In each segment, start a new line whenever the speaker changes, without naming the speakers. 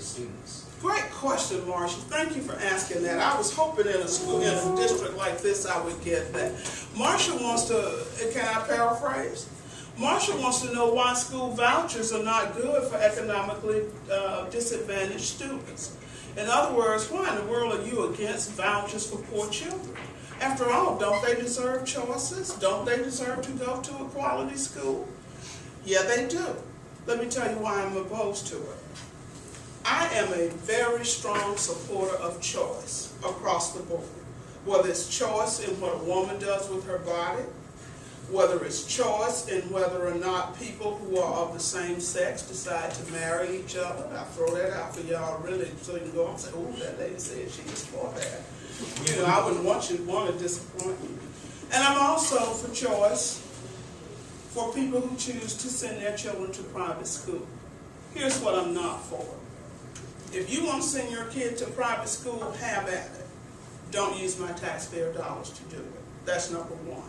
students?
Great question, Marshall. Thank you for asking that. I was hoping in a school, in a district like this, I would get that. Marshall wants to, can I paraphrase? Marshall wants to know why school vouchers are not good for economically disadvantaged students. In other words, why in the world are you against vouchers for poor children? After all, don't they deserve choices? Don't they deserve to go to a quality school? Yeah, they do. Let me tell you why I'm opposed to it. I am a very strong supporter of choice across the board. Whether it's choice in what a woman does with her body, whether it's choice in whether or not people who are of the same sex decide to marry each other. I'll throw that out for y'all really so you can go and say, oh, that lady said she was for that. You know, I wouldn't want to disappoint you. And I'm also for choice for people who choose to send their children to private school. Here's what I'm not for. If you want to send your kid to private school, have at it. Don't use my taxpayer dollars to do it. That's number one.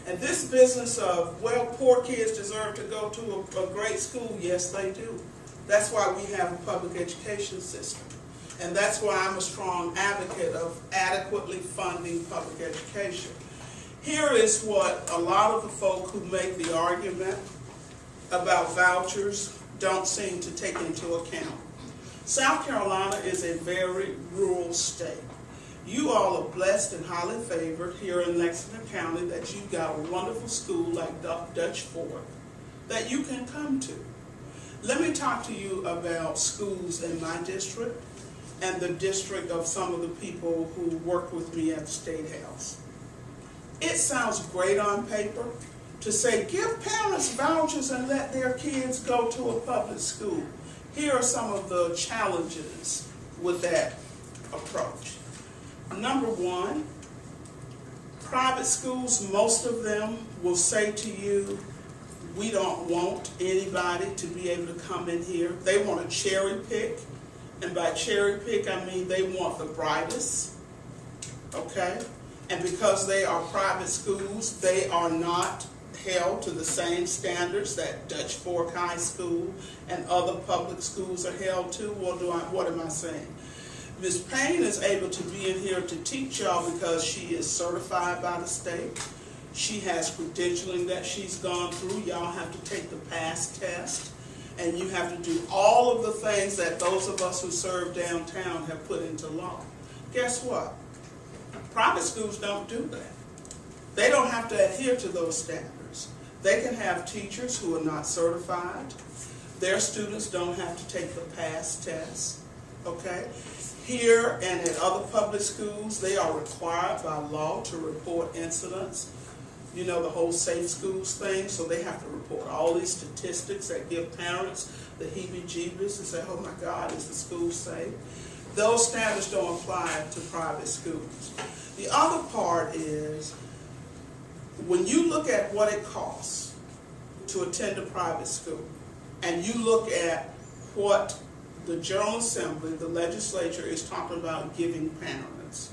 And this business of, well, poor kids deserve to go to a great school, yes, they do. That's why we have a public education system. And that's why I'm a strong advocate of adequately funding public education. Here is what a lot of the folk who make the argument about vouchers don't seem to take into account. South Carolina is a very rural state. You all are blessed and highly favored here in Lexington County that you've got a wonderful school like Dutch Fork that you can come to. Let me talk to you about schools in my district and the district of some of the people who work with me at the State House. It sounds great on paper to say, give parents vouchers and let their kids go to a public school. Here are some of the challenges with that approach. Number one, private schools, most of them will say to you, we don't want anybody to be able to come in here. They want to cherry pick, and by cherry pick I mean they want the brightest, okay? And because they are private schools, they are not held to the same standards that Dutch Fork High School and other public schools are held to. What am I saying? Ms. Payne is able to be in here to teach y'all because she is certified by the state. She has credentialing that she's gone through. Y'all have to take the PASS test, and you have to do all of the things that those of us who serve downtown have put into law. Guess what? Private schools don't do that. They don't have to adhere to those standards. They can have teachers who are not certified. Their students don't have to take the PASS test, okay? Here and at other public schools, they are required by law to report incidents. You know, the whole Safe Schools thing, so they have to report all these statistics that give parents the heebie-jeebies and say, oh my God, is the school safe? Those standards don't apply to private schools. The other part is, when you look at what it costs to attend a private school, and you look at what the General Assembly, the legislature, is talking about giving parents,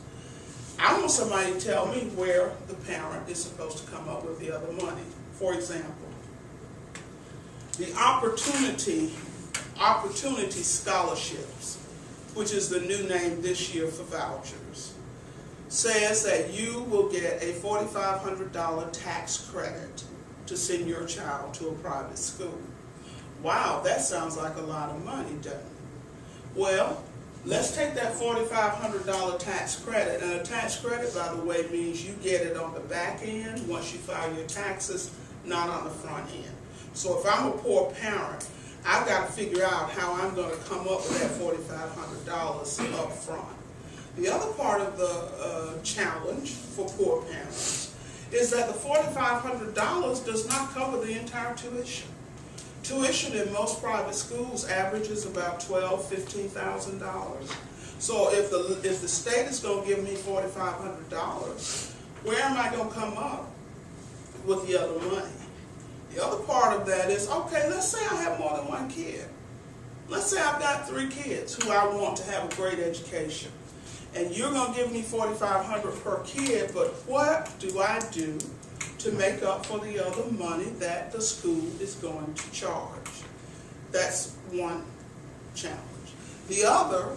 I want somebody to tell me where the parent is supposed to come up with the other money. For example, the opportunity scholarships, which is the new name this year for vouchers, says that you will get a $4,500 tax credit to send your child to a private school. Wow, that sounds like a lot of money, doesn't it? Well, let's take that $4,500 tax credit, and a tax credit, by the way, means you get it on the back end once you file your taxes, not on the front end. So if I'm a poor parent, I've got to figure out how I'm going to come up with that $4,500 up front. The other part of the challenge for poor parents is that the $4,500 does not cover the entire tuition. Tuition in most private schools averages about $12,000, $15,000. So if the state is going to give me $4,500, where am I going to come up with the other money? The other part of that is, okay, let's say I have more than one kid. Let's say I've got 3 kids who I want to have a great education. And you're going to give me $4,500 per kid, but what do I do to make up for the other money that the school is going to charge? That's one challenge. The other,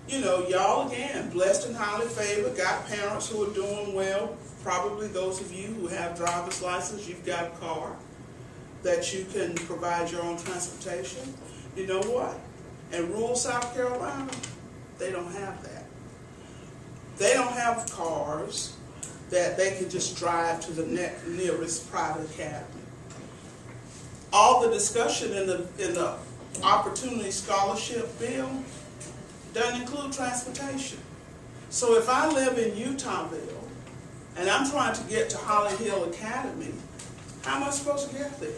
y'all again, blessed and highly favored, got parents who are doing well. Probably those of you who have driver's license, you've got a car that you can provide your own transportation. You know what? In rural South Carolina, they don't have that. They don't have cars that they can just drive to the nearest private academy. All the discussion in the Opportunity Scholarship Bill doesn't include transportation. So if I live in Utahville and I'm trying to get to Holly Hill Academy, how am I supposed to get there?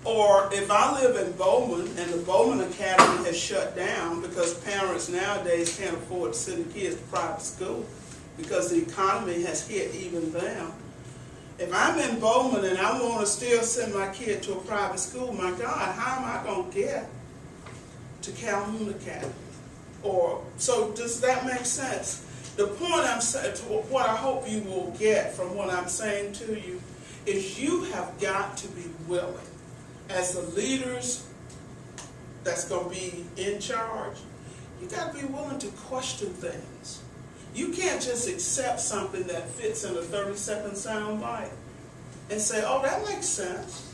Or if I live in Bowman and the Bowman Academy has shut down because parents nowadays can't afford to send the kids to private school because the economy has hit even them. If I'm in Bowman and I want to still send my kid to a private school, my God, how am I going to get to Calhoun Academy? So does that make sense? The point I'm saying, what I hope you will get from what I'm saying to you, is you have got to be willing, as the leaders that's going to be in charge, you got to be willing to question things. You can't just accept something that fits in a 30-second sound bite and say, oh, that makes sense.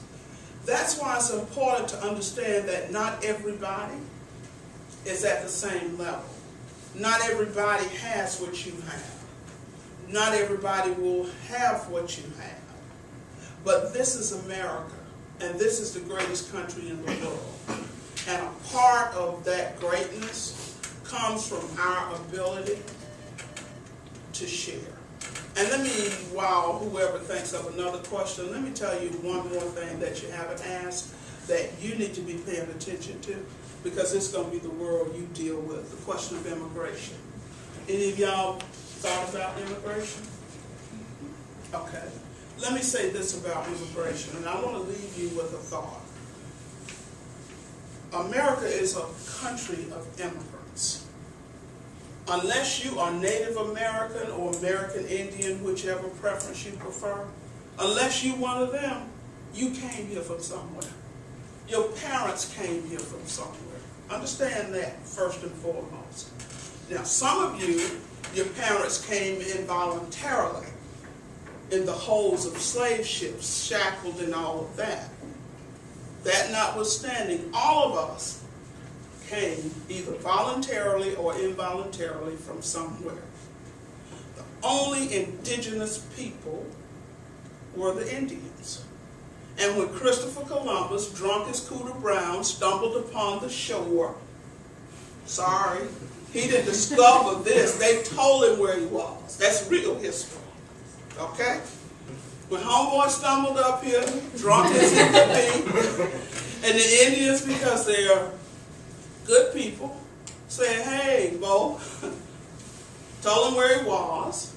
That's why it's important to understand that not everybody is at the same level. Not everybody has what you have. Not everybody will have what you have. But this is America, and this is the greatest country in the world. And a part of that greatness comes from our ability to share. And let me, while whoever thinks of another question, let me tell you one more thing that you haven't asked that you need to be paying attention to, because it's going to be the world you deal with, the question of immigration. Any of y'all thought about immigration? Okay. Let me say this about immigration, and I want to leave you with a thought. America is a country of immigrants. Unless you are Native American or American Indian, whichever preference you prefer, unless you're one of them, you came here from somewhere. Your parents came here from somewhere. Understand that first and foremost. Now, some of you, your parents came involuntarily in the holds of slave ships, shackled and all of that. That notwithstanding, all of us came either voluntarily or involuntarily from somewhere. The only indigenous people were the Indians. And when Christopher Columbus, drunk as Cooter Brown, stumbled upon the shore, sorry, he didn't discover this. They told him where he was. That's real history. Okay? When homeboy stumbled up here, drunk as he could be, and the Indians, because they are good people, said, hey, Bo, told him where he was.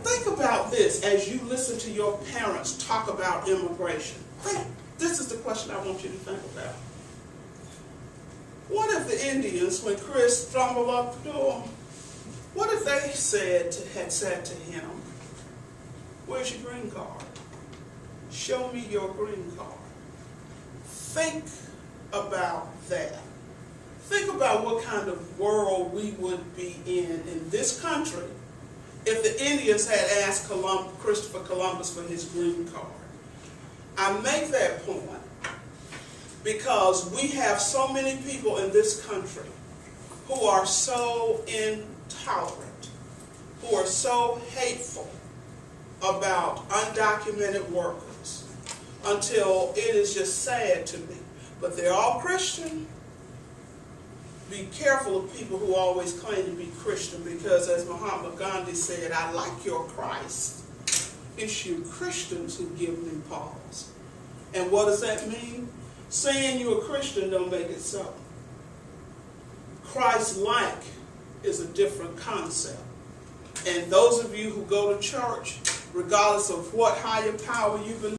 Think about this as you listen to your parents talk about immigration. This is the question I want you to think about. What if the Indians, when Chris stumbled up to him, what if they had said to him, where's your green card? Show me your green card. Think about that. Think about what kind of world we would be in this country if the Indians had asked Christopher Columbus for his green card. I make that point because we have so many people in this country who are so intolerant, who are so hateful about undocumented workers, until it is just sad to me. But they're all Christian. Be careful of people who always claim to be Christian, because as Mahatma Gandhi said, I like your Christ. It's you Christians who give me pause. And what does that mean? Saying you're a Christian don't make it so. Christ-like is a different concept. And those of you who go to church, regardless of what higher power you believe,